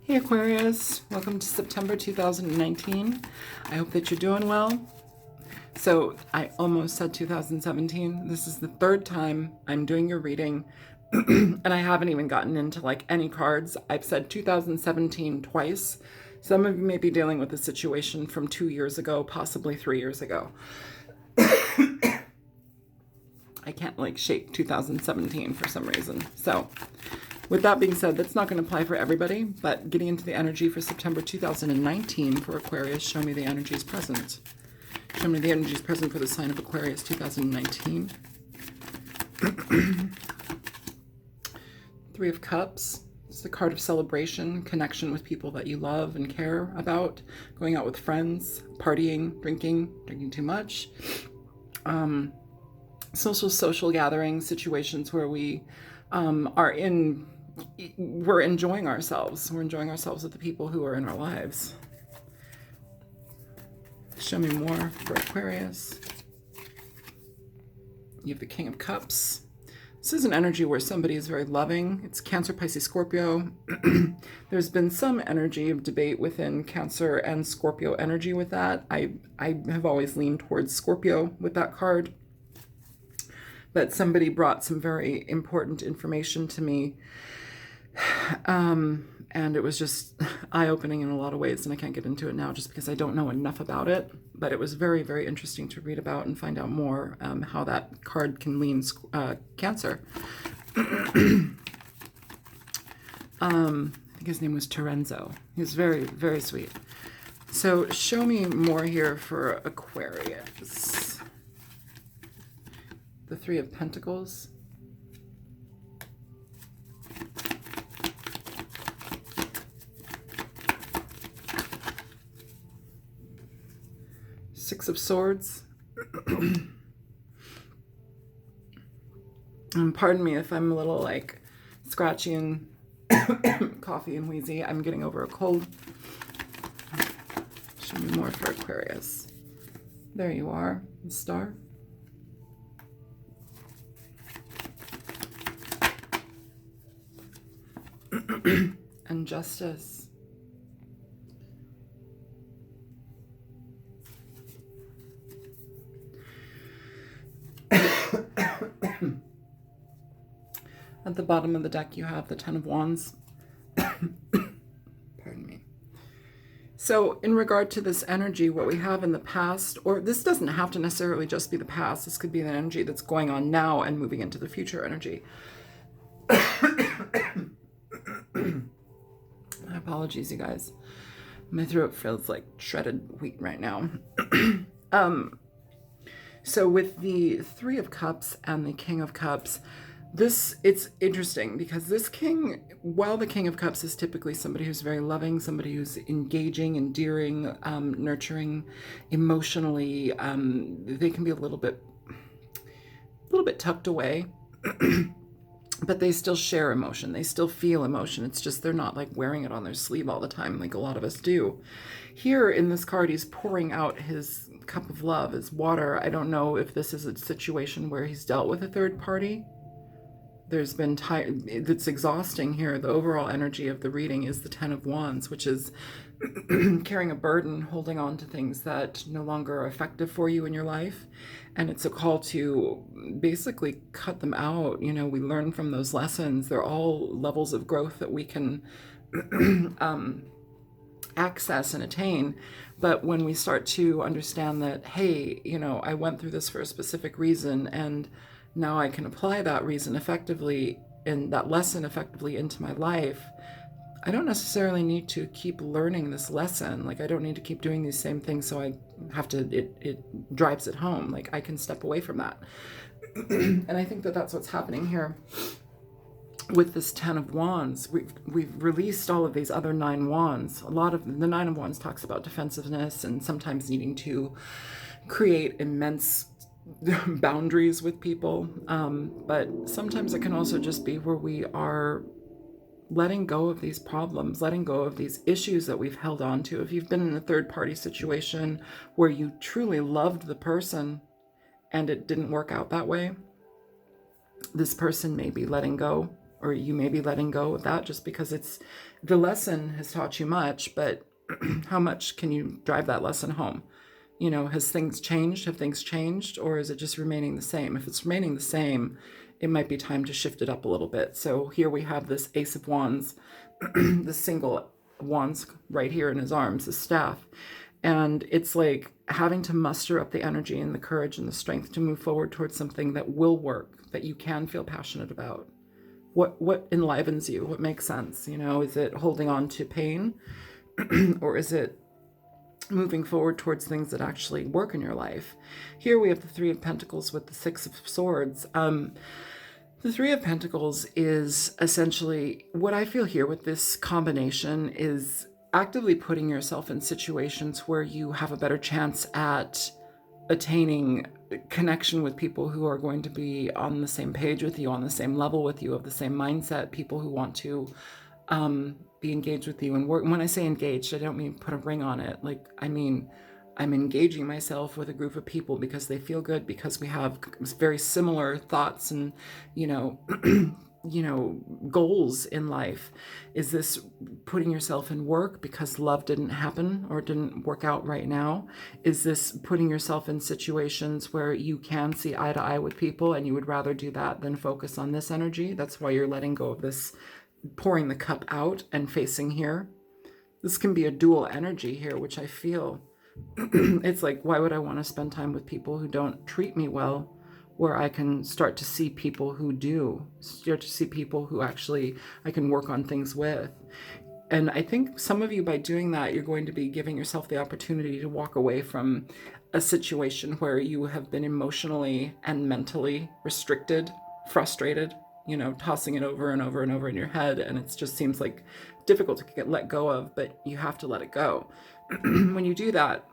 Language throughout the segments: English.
Hey Aquarius, welcome to September 2019. I hope that you're doing well. So I almost said 2017. This is the third time I'm doing your reading and I haven't even gotten into like any cards. I've said 2017 twice. Some of you may be dealing with a situation from 2 years ago, possibly 3 years ago. I can't like shake 2017 for some reason. So with that being said, that's not going to apply for everybody, but getting into the energy for September 2019 for Aquarius, show me the energies present. Show me the energies present for the sign of Aquarius 2019. Three of Cups. It's the card of celebration, connection with people that you love and care about, going out with friends, partying, drinking too much. Social gatherings, situations where we we're enjoying ourselves. We're enjoying ourselves with the people who are in our lives. Show me more for Aquarius. You have the King of Cups. This is an energy where somebody is very loving. It's Cancer, Pisces, Scorpio. There's been some energy of debate within Cancer and Scorpio energy with that. I have always leaned towards Scorpio with that card. But somebody brought some very important information to me. And it was just eye-opening in a lot of ways, and I can't get into it now just because I don't know enough about it. But it was very, very interesting to read about and find out more how that card can lean Cancer. I think his name was Terenzo. He was very, very sweet. So show me more here for Aquarius. The Three of Pentacles. Six of Swords. And pardon me if I'm a little like scratchy and coffee and wheezy. I'm getting over a cold. Show me more for Aquarius. There you are, the star. And Justice. At the bottom of the deck, you have the Ten of Wands. Pardon me. So in regard to this energy, what we have in the past, or this doesn't have to necessarily just be the past. This could be the energy that's going on now and moving into the future energy. My apologies, you guys. My throat feels like shredded wheat right now. So with the Three of Cups and the King of Cups, it's interesting because this king, while the King of Cups is typically somebody who's very loving, somebody who's engaging, endearing, nurturing, emotionally, they can be a little bit tucked away. But they still share emotion. They still feel emotion. It's just they're not like wearing it on their sleeve all the time like a lot of us do. Here in this card, he's pouring out his cup of love, his water. I don't know if this is a situation where he's dealt with a third party. There's been time, it's exhausting here. The overall energy of the reading is the Ten of Wands, which is carrying a burden, holding on to things that no longer are effective for you in your life. And it's a call to basically cut them out. You know, we learn from those lessons. They're all levels of growth that we can access and attain. But when we start to understand that, hey, you know, I went through this for a specific reason, and now I can apply that reason effectively and that lesson effectively into my life, I don't necessarily need to keep learning this lesson. Like, I don't need to keep doing these same things so I have to, it drives it home. Like, I can step away from that. And I think that that's what's happening here with this Ten of Wands. We've released all of these other 9 wands. A lot of the 9 of Wands talks about defensiveness and sometimes needing to create immense boundaries with people. But sometimes it can also just be where we are letting go of these problems, letting go of these issues that we've held on to. If you've been in a third party situation where you truly loved the person and it didn't work out that way, this person may be letting go or you may be letting go of that just because the lesson has taught you much, but how much can you drive that lesson home? Has things changed? Have things changed? Or is it just remaining the same? If it's remaining the same, it might be time to shift it up a little bit. So here we have this Ace of Wands, the single wands right here in his arms, the staff. And it's like having to muster up the energy and the courage and the strength to move forward towards something that will work, that you can feel passionate about. What enlivens you? What makes sense? Is it holding on to pain? Or is it moving forward towards things that actually work in your life? Here we have the Three of Pentacles with the Six of Swords. The Three of Pentacles is essentially what I feel here with this combination is actively putting yourself in situations where you have a better chance at attaining connection with people who are going to be on the same page with you, on the same level with you, of the same mindset, people who want to be engaged with you and work. When I say engaged, I don't mean put a ring on it. Like, I mean, I'm engaging myself with a group of people because they feel good, because we have very similar thoughts and, goals in life. Is this putting yourself in work because love didn't happen or didn't work out right now? Is this putting yourself in situations where you can see eye to eye with people and you would rather do that than focus on this energy? That's why you're letting go of this, pouring the cup out and facing here. This can be a dual energy here, which I feel it's like, why would I want to spend time with people who don't treat me well, where I can start to see people who do, start to see people who actually I can work on things with. And I think some of you, by doing that, you're going to be giving yourself the opportunity to walk away from a situation where you have been emotionally and mentally restricted, frustrated, tossing it over and over and over in your head. And it just seems like difficult to let go of, but you have to let it go. When you do that,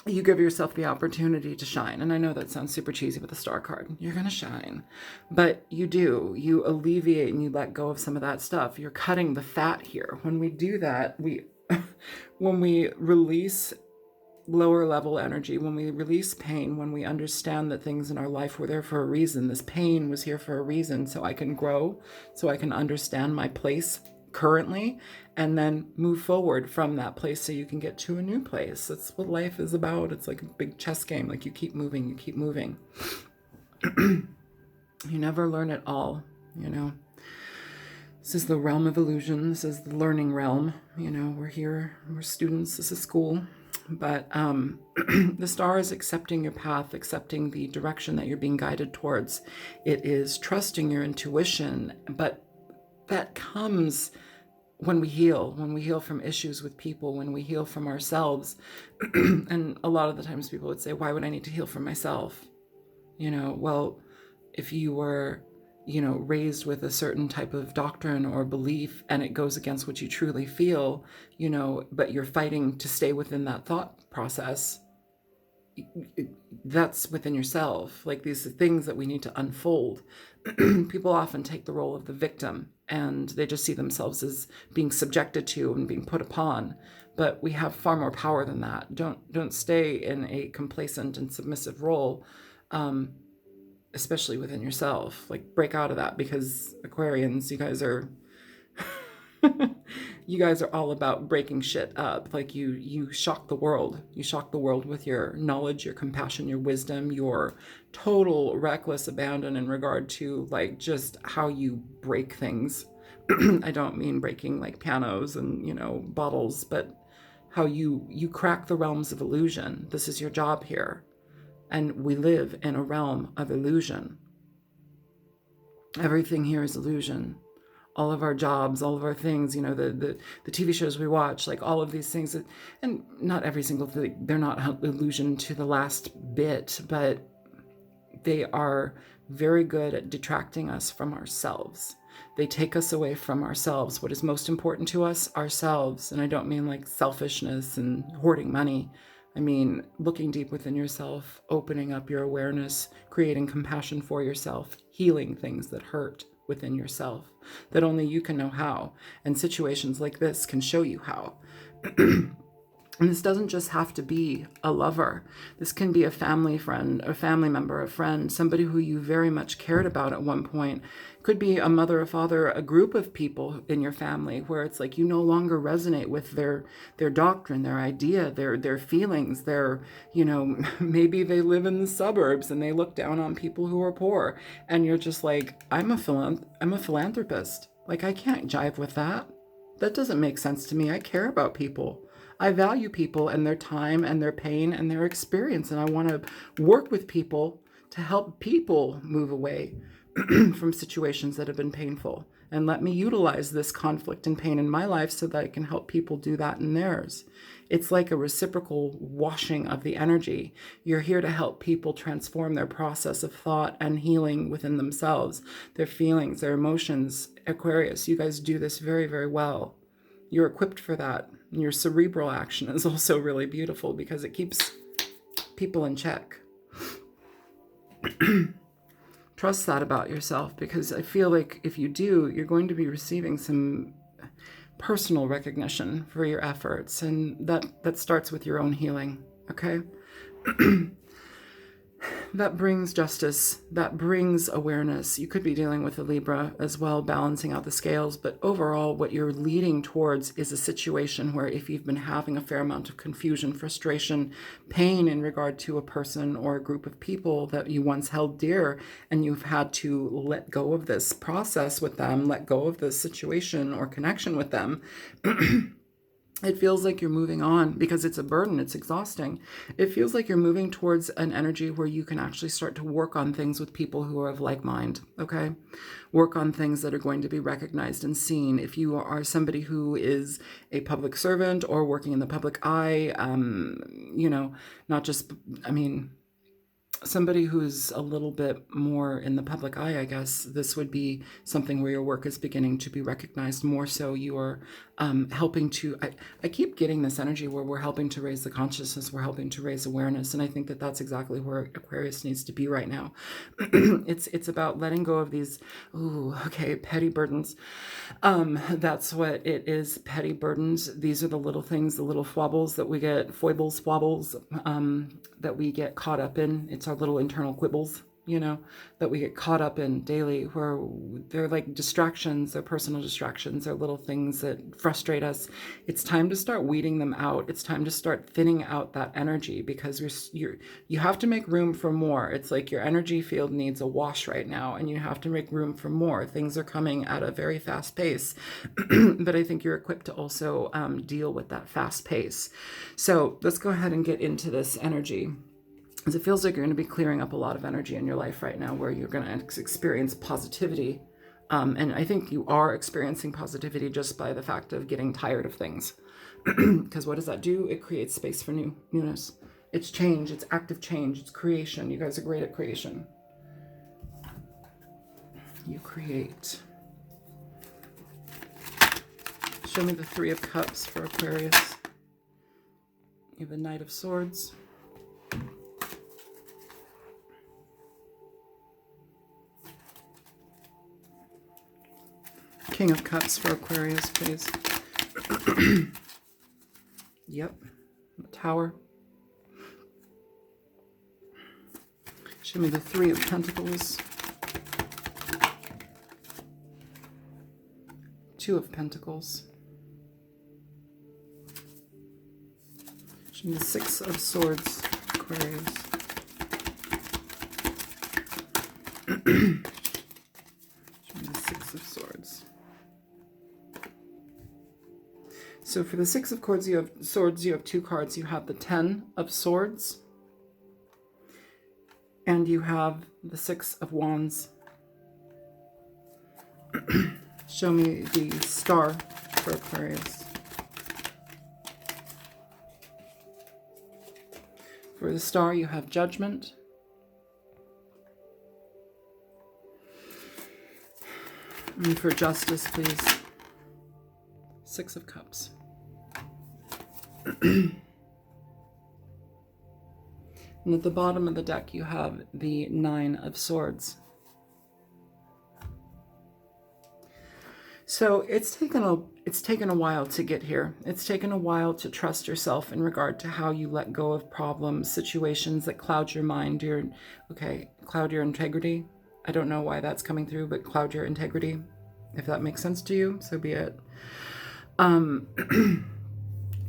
you give yourself the opportunity to shine. And I know that sounds super cheesy with the Star card. You're going to shine. But you do. You alleviate and you let go of some of that stuff. You're cutting the fat here. When we do that, when we release lower level energy, when we release pain, when we understand that things in our life were there for a reason, this pain was here for a reason, so I can grow, so I can understand my place currently, and then move forward from that place so you can get to a new place. That's what life is about. It's like a big chess game. Like, you keep moving, you keep moving. You never learn it all, This is the realm of illusion. This is the learning realm. We're here, we're students, this is school. But the star is accepting your path, accepting the direction that you're being guided towards. It is trusting your intuition, but that comes when we heal from issues with people, when we heal from ourselves. And a lot of the times people would say, why would I need to heal from myself? Well, if you were, raised with a certain type of doctrine or belief and it goes against what you truly feel, but you're fighting to stay within that thought process, that's within yourself. Like, these are things that we need to unfold. People often take the role of the victim and they just see themselves as being subjected to and being put upon. But we have far more power than that. Don't stay in a complacent and submissive role, especially within yourself. Like, break out of that, because Aquarians, you guys are you guys are all about breaking shit up. Like, you shock the world. You shock the world with your knowledge, your compassion, your wisdom, your total reckless abandon in regard to, like, just how you break things. I don't mean breaking like pianos and, bottles, but how you crack the realms of illusion. This is your job here. And we live in a realm of illusion. Everything here is illusion. All of our jobs, all of our things, the TV shows we watch, like all of these things, and not every single thing, they're not illusion to the last bit, but they are very good at detracting us from ourselves. They take us away from ourselves. What is most important to us? Ourselves. And I don't mean like selfishness and hoarding money. I mean, looking deep within yourself, opening up your awareness, creating compassion for yourself, healing things that hurt within yourself, that only you can know how. And situations like this can show you how. And this doesn't just have to be a lover. This can be a family friend, a family member, a friend, somebody who you very much cared about at one point. Could be a mother, a father, a group of people in your family where it's like you no longer resonate with their doctrine, their idea, their feelings, their, maybe they live in the suburbs and they look down on people who are poor. And you're just like, I'm a philanthropist. Like, I can't jive with that. That doesn't make sense to me. I care about people. I value people and their time and their pain and their experience. And I want to work with people to help people move away from situations that have been painful. And let me utilize this conflict and pain in my life so that I can help people do that in theirs. It's like a reciprocal washing of the energy. You're here to help people transform their process of thought and healing within themselves, their feelings, their emotions. Aquarius, you guys do this very, very well. You're equipped for that. And your cerebral action is also really beautiful because it keeps people in check. Trust that about yourself, because I feel like if you do, you're going to be receiving some personal recognition for your efforts. And that starts with your own healing, okay? That brings justice, that brings awareness. You could be dealing with a Libra as well, balancing out the scales, but overall what you're leading towards is a situation where if you've been having a fair amount of confusion, frustration, pain in regard to a person or a group of people that you once held dear, and you've had to let go of this process with them, let go of this situation or connection with them, it feels like you're moving on because it's a burden. It's exhausting. It feels like you're moving towards an energy where you can actually start to work on things with people who are of like mind, okay? Work on things that are going to be recognized and seen. If you are somebody who is a public servant or working in the public eye, not just, somebody who's a little bit more in the public eye, I guess, this would be something where your work is beginning to be recognized more so. You are helping to, I keep getting this energy where we're helping to raise the consciousness, we're helping to raise awareness. And I think that that's exactly where Aquarius needs to be right now. It's about letting go of these, petty burdens. That's what it is, petty burdens. These are the little things, the little foibles that we get, foibles, that we get caught up in. It's our little internal quibbles, that we get caught up in daily, where they're like distractions, they're personal distractions, they're little things that frustrate us. It's time to start weeding them out. It's time to start thinning out that energy, because you have to make room for more. It's like your energy field needs a wash right now, and you have to make room for more. Things are coming at a very fast pace, but I think you're equipped to also deal with that fast pace. So let's go ahead and get into this energy. Because it feels like you're going to be clearing up a lot of energy in your life right now, where you're going to experience positivity. And I think you are experiencing positivity just by the fact of getting tired of things. Because what does that do? It creates space for newness. It's change. It's active change. It's creation. You guys are great at creation. You create. Show me the Three of Cups for Aquarius. You have the Knight of Swords. King of Cups for Aquarius, please. Yep. The Tower. Show me the Three of Pentacles. Two of Pentacles. Show me the Six of Swords, Aquarius. Show me the Six of Swords. So for the Six of Swords, you have two cards. You have the Ten of Swords, and you have the Six of Wands. Show me the Star for Aquarius. For the Star, you have Judgment. And for Justice, please, Six of Cups. And at the bottom of the deck, you have the Nine of Swords. So it's taken a while to get here. It's taken a while to trust yourself in regard to how you let go of problems, situations that cloud your mind, cloud your integrity. I don't know why that's coming through, but cloud your integrity. If that makes sense to you, so be it. Or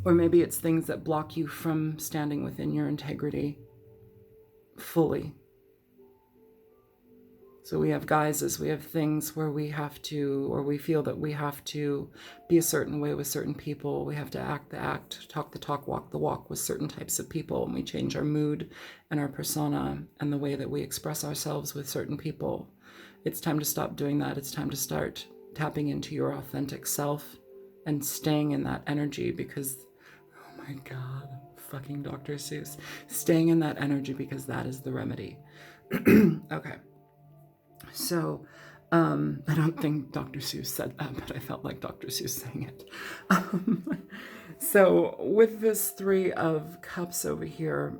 maybe it's things that block you from standing within your integrity fully. So we have guises, we have things where we have to, or we feel that we have to be a certain way with certain people. We have to act the act, talk the talk, walk the walk with certain types of people. And we change our mood and our persona and the way that we express ourselves with certain people. It's time to stop doing that. It's time to start tapping into your authentic self and staying in that energy because, oh my God, fucking Dr. Seuss. Staying in that energy because that is the remedy. Okay. So, I don't think Dr. Seuss said that, but I felt like Dr. Seuss saying it. So with this Three of Cups over here,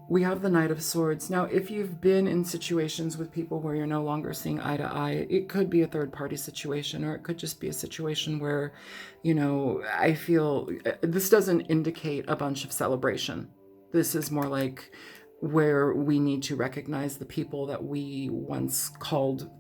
we have the Knight of Swords. Now, if you've been in situations with people where you're no longer seeing eye to eye, it could be a third party situation, or it could just be a situation where, I feel this doesn't indicate a bunch of celebration. This is more like where we need to recognize the people that we once called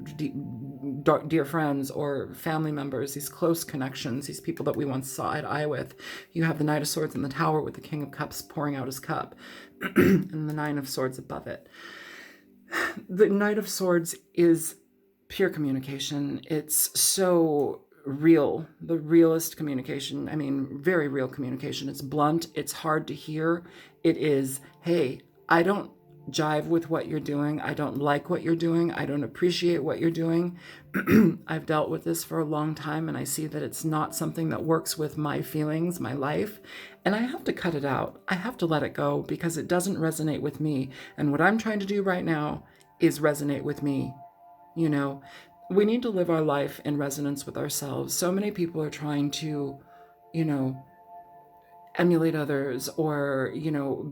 dear friends or family members, these close connections, these people that we once saw eye to eye with. You have the Knight of Swords in the Tower with the King of Cups pouring out his cup and the Nine of Swords above it. The Knight of Swords is pure communication. It's so real, the realest communication. I mean, very real communication. It's blunt. It's hard to hear. It is, hey, I don't jive with what you're doing. I don't like what you're doing. I don't appreciate what you're doing. I've dealt with this for a long time, and I see that it's not something that works with my feelings, my life, and I have to cut it out. I have to let it go because it doesn't resonate with me. And what I'm trying to do right now is resonate with me. We need to live our life in resonance with ourselves. So many people are trying to, emulate others or,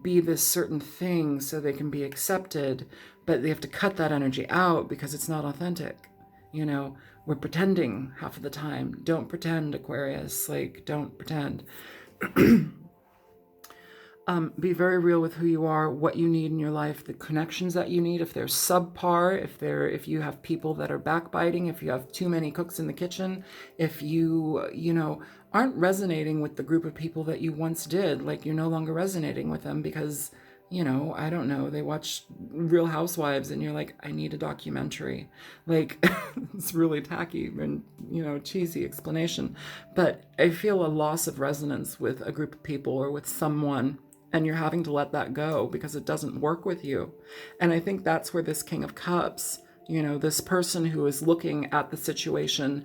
be this certain thing so they can be accepted, but they have to cut that energy out because it's not authentic. We're pretending half of the time. Don't pretend, Aquarius. Don't pretend. Be very real with who you are, what you need in your life, the connections that you need. If they're subpar, if you have people that are backbiting, if you have too many cooks in the kitchen, if you aren't resonating with the group of people that you once did, you're no longer resonating with them because, I don't know, they watch Real Housewives and you're like, I need a documentary. It's really tacky and, cheesy explanation. But I feel a loss of resonance with a group of people or with someone, and you're having to let that go because it doesn't work with you. And I think that's where this King of Cups, this person who is looking at the situation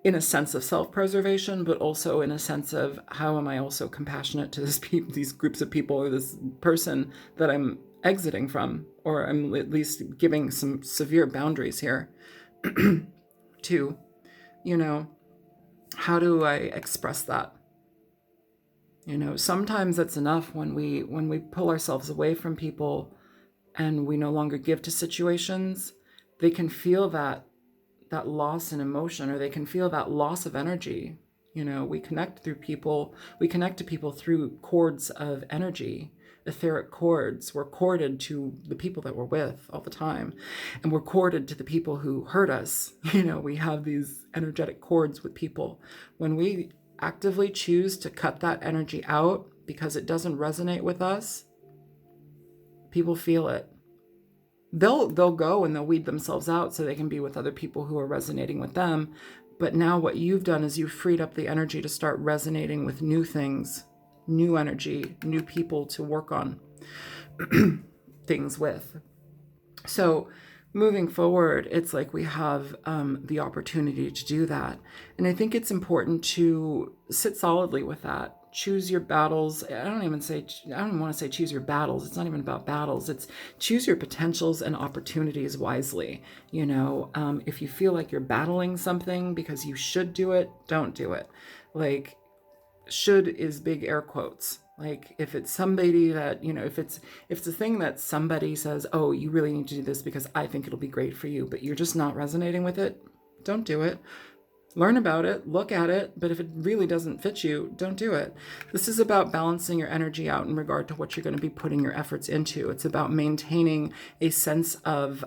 in a sense of self-preservation, but also in a sense of how am I also compassionate to these groups of people or this person that I'm exiting from, or I'm at least giving some severe boundaries here to, how do I express that? Sometimes that's enough when we pull ourselves away from people and we no longer give to situations. They can feel that loss in emotion, or they can feel that loss of energy. We connect to people through cords of energy, etheric cords. We're corded to the people that we're with all the time, and we're corded to the people who hurt us. We have these energetic cords with people. When we actively choose to cut that energy out because it doesn't resonate with us, people feel it. They'll go and they'll weed themselves out so they can be with other people who are resonating with them. But now what you've done is you've freed up the energy to start resonating with new things, new energy, new people to work on things with. So moving forward, it's like we have the opportunity to do that. And I think it's important to sit solidly with that. Choose your battles. I don't even want to say choose your battles. It's not even about battles. It's choose your potentials and opportunities wisely. If you feel like you're battling something because you should do it, don't do it. Should is big air quotes. If it's somebody that, if it's a thing that somebody says, oh, you really need to do this because I think it'll be great for you, but you're just not resonating with it, don't do it. Learn about it, look at it, but if it really doesn't fit you, don't do it. This is about balancing your energy out in regard to what you're going to be putting your efforts into. It's about maintaining a sense of,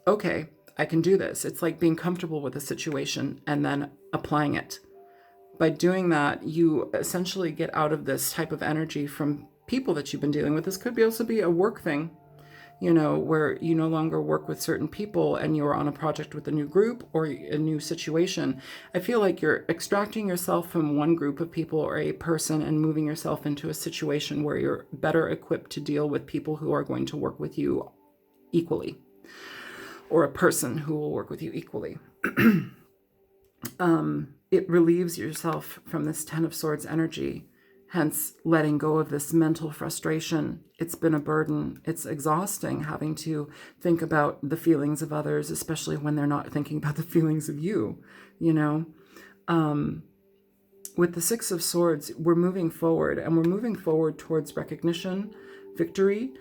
okay, I can do this. It's like being comfortable with a situation and then applying it. By doing that, you essentially get out of this type of energy from people that you've been dealing with. This could also be a work thing, where you no longer work with certain people and you're on a project with a new group or a new situation. I feel like you're extracting yourself from one group of people or a person and moving yourself into a situation where you're better equipped to deal with people who are going to work with you equally, or a person who will work with you equally. It relieves yourself from this Ten of Swords energy, hence letting go of this mental frustration. It's been a burden. It's exhausting having to think about the feelings of others, especially when they're not thinking about the feelings of you, With the Six of Swords, we're moving forward, and we're moving forward towards recognition, victory,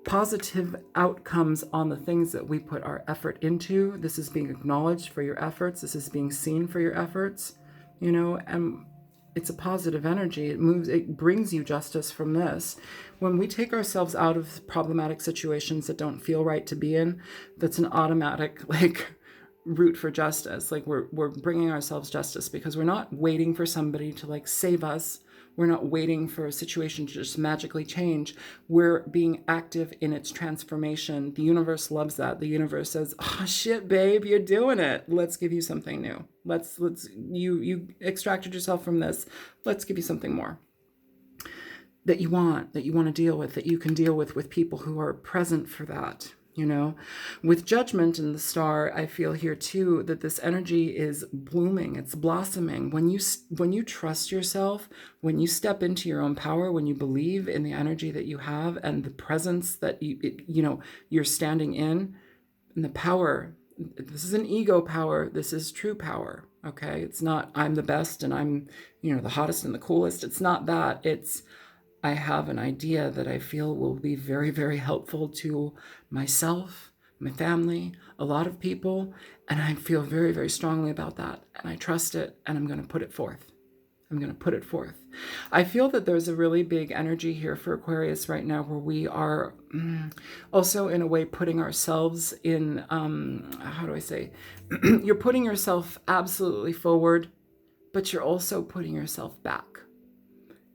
positive outcomes on the things that we put our effort into. This is being acknowledged for your efforts. This is being seen for your efforts, and it's a positive energy. It brings you justice from this. When we take ourselves out of problematic situations that don't feel right to be in, that's an automatic, route for justice. We're bringing ourselves justice because we're not waiting for somebody to save us. We're not waiting for a situation to just magically change. We're being active in its transformation. The universe loves that. The universe says, "Oh shit, babe, you're doing it. Let's give you something new. You extracted yourself from this. Let's give you something more that you want to deal with, that you can deal with people who are present for that." With Judgment in the Star, I feel here too that this energy is blooming, it's blossoming. When you trust yourself, when you step into your own power, when you believe in the energy that you have and the presence that you're standing in, and the power. This is an ego power. This is true power. Okay, it's not I'm the best and I'm the hottest and the coolest. It's not that. It's I have an idea that I feel will be very, very helpful to myself, my family, a lot of people, and I feel very, very strongly about that, and I trust it, and I'm going to put it forth. I feel that there's a really big energy here for Aquarius right now where we are also in a way putting ourselves in, how do I say, you're putting yourself absolutely forward, but you're also putting yourself back.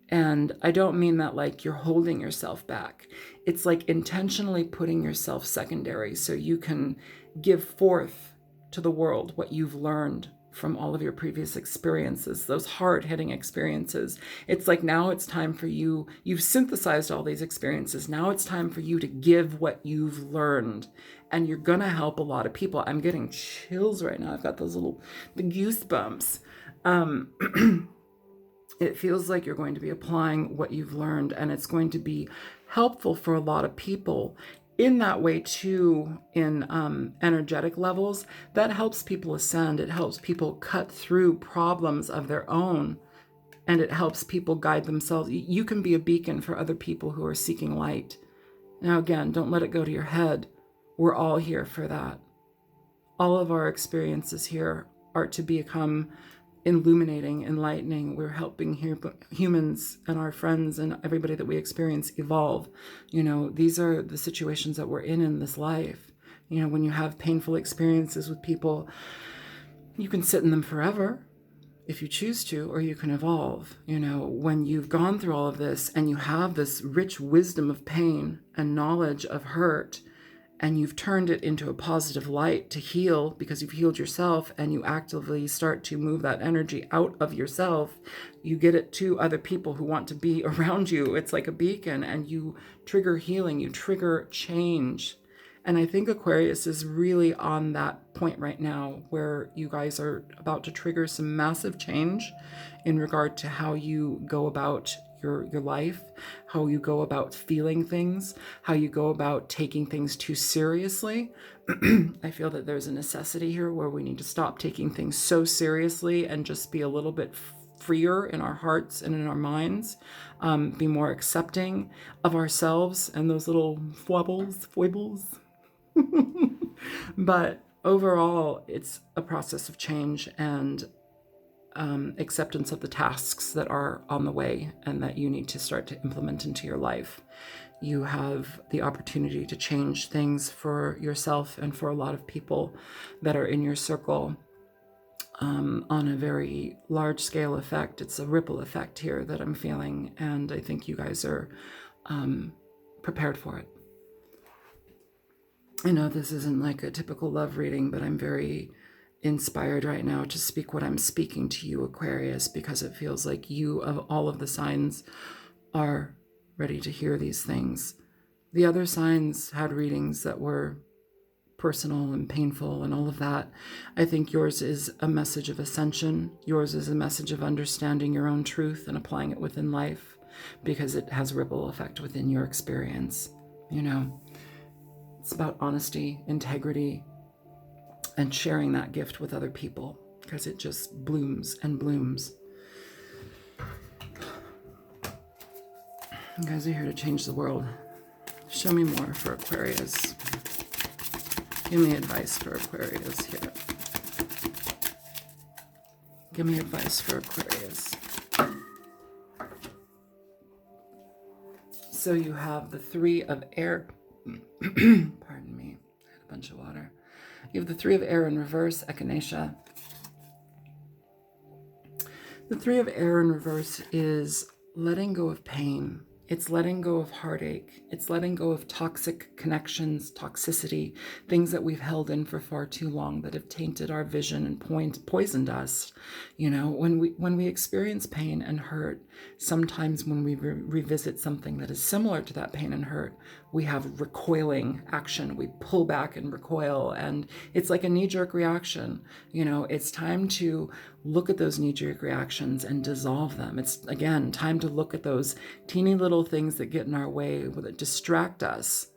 And I don't mean that you're holding yourself back. It's intentionally putting yourself secondary so you can give forth to the world what you've learned from all of your previous experiences, those hard-hitting experiences. It's now it's time for you. You've synthesized all these experiences. Now it's time for you to give what you've learned. And you're going to help a lot of people. I'm getting chills right now. I've got the goosebumps. It feels like you're going to be applying what you've learned, and it's going to be helpful for a lot of people in that way too, in energetic levels. That helps people ascend. It helps people cut through problems of their own, and it helps people guide themselves. You can be a beacon for other people who are seeking light. Now, again, don't let it go to your head. We're all here for that. All of our experiences here are to become illuminating, enlightening. We're helping humans and our friends and everybody that we experience evolve. These are the situations that we're in this life. When you have painful experiences with people, you can sit in them forever if you choose to, or you can evolve. When you've gone through all of this and you have this rich wisdom of pain and knowledge of hurt, and you've turned it into a positive light to heal because you've healed yourself, and you actively start to move that energy out of yourself, you get it to other people who want to be around you. It's like a beacon, and you trigger healing, you trigger change. And I think Aquarius is really on that point right now where you guys are about to trigger some massive change in regard to how you go about your life, how you go about feeling things, how you go about taking things too seriously. I feel that there's a necessity here where we need to stop taking things so seriously and just be a little bit freer in our hearts and in our minds, be more accepting of ourselves and those little foibles. But overall, it's a process of change and acceptance of the tasks that are on the way and that you need to start to implement into your life. You have the opportunity to change things for yourself and for a lot of people that are in your circle on a very large scale effect. It's a ripple effect here that I'm feeling, and I think you guys are prepared for it. I know this isn't like a typical love reading, but I'm very inspired right now to speak what I'm speaking to you, Aquarius, because it feels like you, of all of the signs, are ready to hear these things. The other signs had readings that were personal and painful and all of that. I think yours is a message of ascension. Yours is a message of understanding your own truth and applying it within life, because it has ripple effect within your experience. You know, it's about honesty, integrity, and sharing that gift with other people, because it just blooms and blooms. You guys are here to change the world. Show me more for Aquarius. Give me advice for Aquarius here. Give me advice for Aquarius. So you have the Three of Air. Pardon me. I had a bunch of water. You have the Three of Air in reverse, Echinacea. The Three of Air in reverse is letting go of pain. It's letting go of heartache. It's letting go of toxic connections, toxicity, things that we've held in for far too long that have tainted our vision and poisoned us. You know, when we experience pain and hurt, sometimes when we revisit something that is similar to that pain and hurt, we have recoiling action. We pull back and recoil, and it's like a knee-jerk reaction. You know, it's time to look at those knee-jerk reactions and dissolve them. It's, again, time to look at those teeny little things that get in our way, that distract us,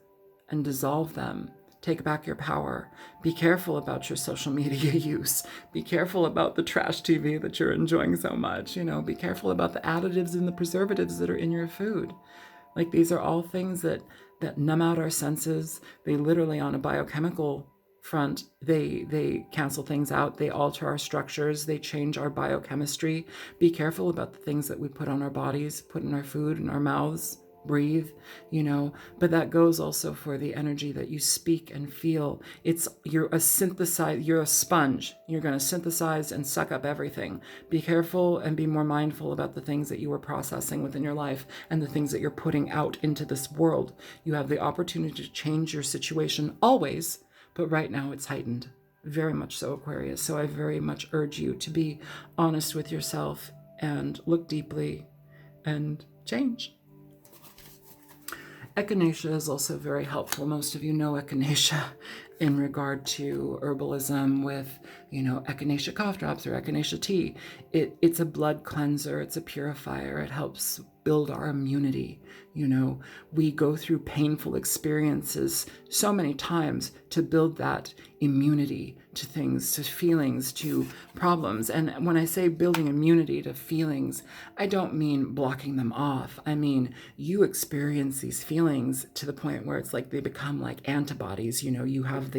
and dissolve them. Take back your power. Be careful about your social media use. Be careful about the trash TV that you're enjoying so much. You know, be careful about the additives and the preservatives that are in your food. Like, these are all things that numb out our senses. They literally, on a biochemical front, they cancel things out. They alter our structures. They change our biochemistry. Be careful about the things that we put on our bodies, put in our food, in our mouths, breathe, you know. But that goes also for the energy that you speak and feel. You're a sponge. You're going to synthesize and suck up everything. Be careful and be more mindful about the things that you are processing within your life and the things that you're putting out into this world. You have the opportunity to change your situation always, but right now it's heightened. Very much so, Aquarius. So I very much urge you to be honest with yourself and look deeply and change. Echinacea is also very helpful. Most of you know echinacea in regard to herbalism with, you know, echinacea cough drops or echinacea tea. It's a blood cleanser. It's a purifier. It helps build our immunity. You know, we go through painful experiences so many times to build that immunity to things, to feelings, to problems. And when I say building immunity to feelings, I don't mean blocking them off. I mean, you experience these feelings to the point where it's like they become like antibodies. You know, you have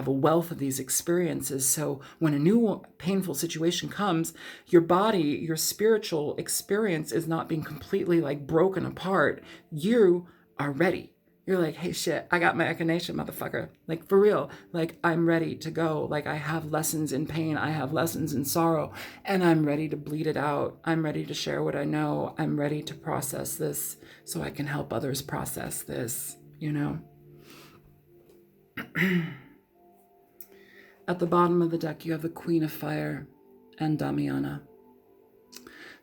a wealth of these experiences. So when a new painful situation comes, your body, your spiritual experience is not being completely like broken apart. You are ready. You're like, hey, shit, I got my echinacea, motherfucker. Like, for real. Like, I'm ready to go. Like, I have lessons in pain. I have lessons in sorrow. And I'm ready to bleed it out. I'm ready to share what I know. I'm ready to process this so I can help others process this, you know? At the bottom of the deck, you have the Queen of Fire and Damiana.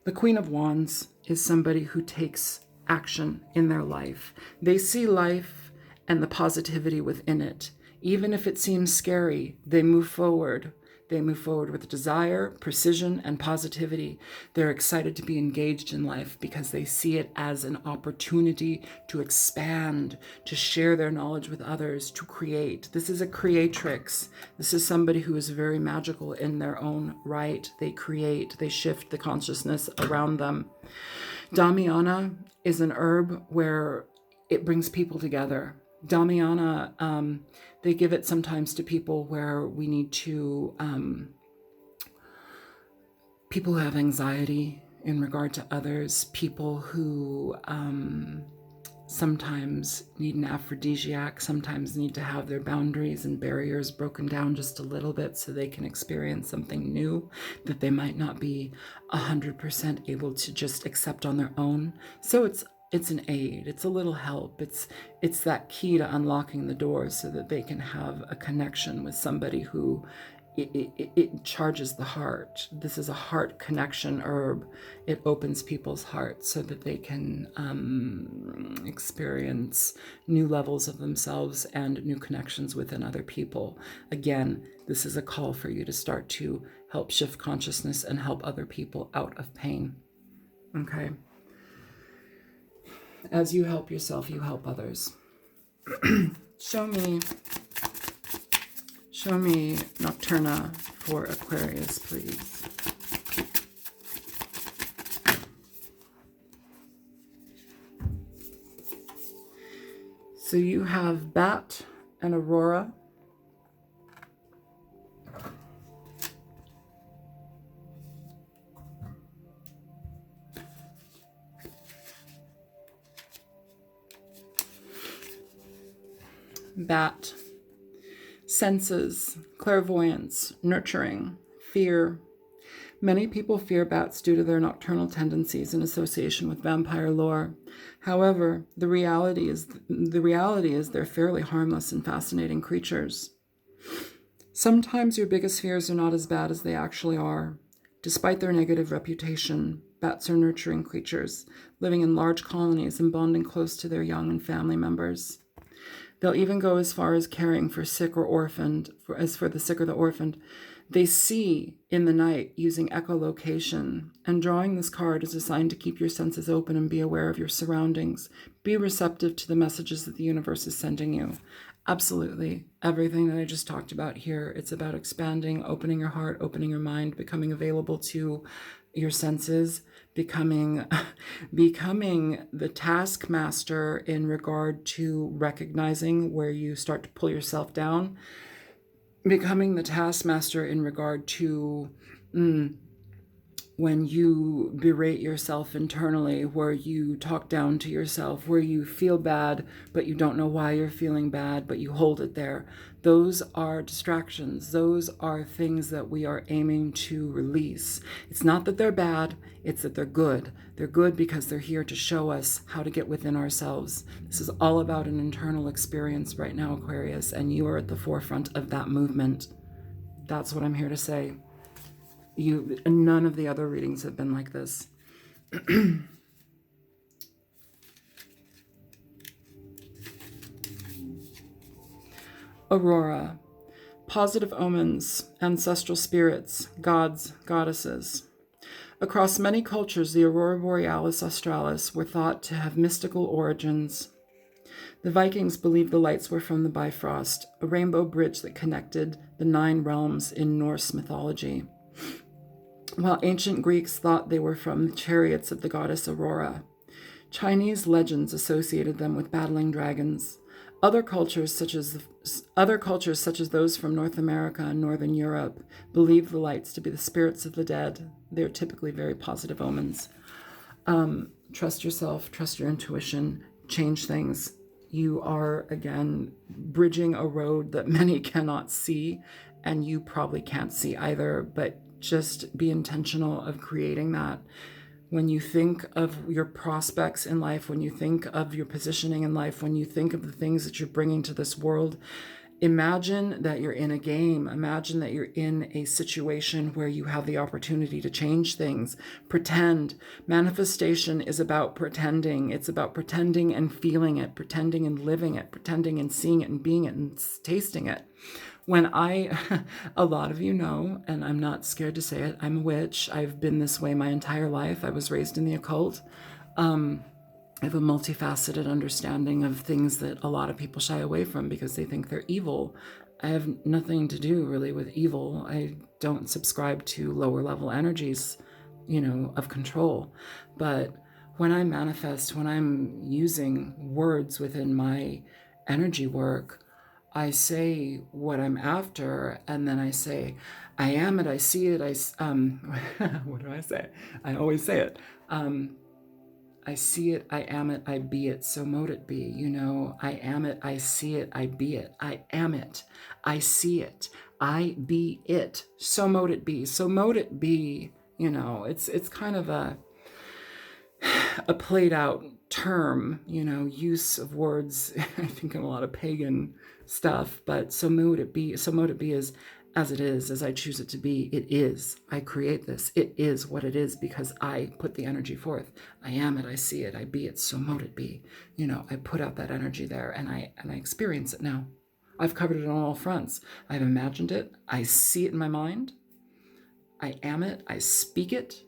The Queen of Wands is somebody who takes action in their life. They see life and the positivity within it. Even if it seems scary, they move forward. They move forward with desire, precision, and positivity. They're excited to be engaged in life because they see it as an opportunity to expand, to share their knowledge with others, to create. This is a creatrix. This is somebody who is very magical in their own right. They create, they shift the consciousness around them. Damiana is an herb where it brings people together. Damiana, they give it sometimes to people where we need to, people who have anxiety in regard to others, people who sometimes need an aphrodisiac, sometimes need to have their boundaries and barriers broken down just a little bit so they can experience something new that they might not be 100% able to just accept on their own. So it's an aid, it's a little help, it's that key to unlocking the door so that they can have a connection with somebody who it charges the heart. This is a heart connection herb. It opens people's hearts so that they can experience new levels of themselves and new connections within other people. Again, this is a call for you to start to help shift consciousness and help other people out of pain. Okay? As you help yourself, you help others. Show me Nocturna for Aquarius, please. So you have Bat and Aurora. Bat. Senses, clairvoyance, nurturing, fear. Many people fear bats due to their nocturnal tendencies in association with vampire lore. However, the reality is they're fairly harmless and fascinating creatures. Sometimes your biggest fears are not as bad as they actually are. Despite their negative reputation, bats are nurturing creatures, living in large colonies and bonding close to their young and family members. They'll even go as far as caring for sick or orphaned. As for the sick or the orphaned, they see in the night using echolocation. And drawing this card is a sign to keep your senses open and be aware of your surroundings. Be receptive to the messages that the universe is sending you. Absolutely. Everything that I just talked about here, it's about expanding, opening your heart, opening your mind, becoming available to your senses, becoming the taskmaster in regard to recognizing where you start to pull yourself down, becoming the taskmaster in regard to when you berate yourself internally, where you talk down to yourself, where you feel bad, but you don't know why you're feeling bad, but you hold it there. Those are distractions. Those are things that we are aiming to release. It's not that they're bad, it's that they're good. They're good because they're here to show us how to get within ourselves. This is all about an internal experience right now, Aquarius, and you are at the forefront of that movement. That's what I'm here to say. None of the other readings have been like this. Aurora. Positive omens, ancestral spirits, gods, goddesses. Across many cultures, the Aurora Borealis Australis were thought to have mystical origins. The Vikings believed the lights were from the Bifrost, a rainbow bridge that connected the 9 realms in Norse mythology, while ancient Greeks thought they were from the chariots of the goddess Aurora. Chinese legends associated them with battling dragons. Other cultures, such as those from North America and Northern Europe, believe the lights to be the spirits of the dead. They're typically very positive omens. Trust yourself, trust your intuition, change things. You are, again, bridging a road that many cannot see, and you probably can't see either, but just be intentional of creating that. When you think of your prospects in life, when you think of your positioning in life, when you think of the things that you're bringing to this world, imagine that you're in a game. Imagine that you're in a situation where you have the opportunity to change things. Pretend. Manifestation is about pretending. It's about pretending and feeling it, pretending and living it, pretending and seeing it and being it and tasting it. A lot of you know, and I'm not scared to say it, I'm a witch. I've been this way my entire life. I was raised in the occult. I have a multifaceted understanding of things that a lot of people shy away from because they think they're evil. I have nothing to do really with evil. I don't subscribe to lower level energies, of control. But when I manifest, when I'm using words within my energy work, I say what I'm after, and then I say, I am it, I see it, what do I say? I always say it. I see it, I am it, I be it, so mote it be. You know, I am it, I see it, I be it. I am it, I see it, I be it, so mote it be. So mote it be, you know, it's kind of a played out term, you know, use of words, I think in a lot of pagan stuff, but so mote it be is as it is, as I choose it to be. It is. I create this. It is what it is because I put the energy forth. I am it. I see it. I be it. So mote it be. You know, I put out that energy there and I experience it now. I've covered it on all fronts. I've imagined it. I see it in my mind. I am it. I speak it.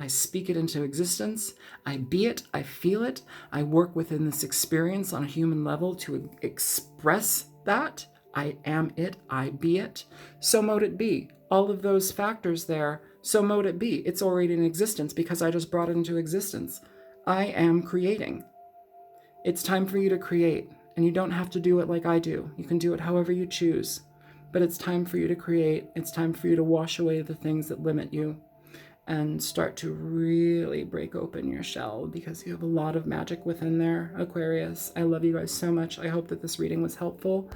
I speak it into existence. I be it. I feel it. I work within this experience on a human level to express that. I am it. I be it. So mote it be. All of those factors there. So mote it be. It's already in existence because I just brought it into existence. I am creating. It's time for you to create. And you don't have to do it like I do. You can do it however you choose. But it's time for you to create. It's time for you to wash away the things that limit you and start to really break open your shell because you have a lot of magic within there, Aquarius. I love you guys so much. I hope that this reading was helpful.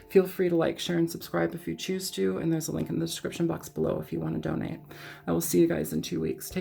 Feel free to like, share, and subscribe if you choose to, and there's a link in the description box below if you want to donate. I will see you guys in 2 weeks. Take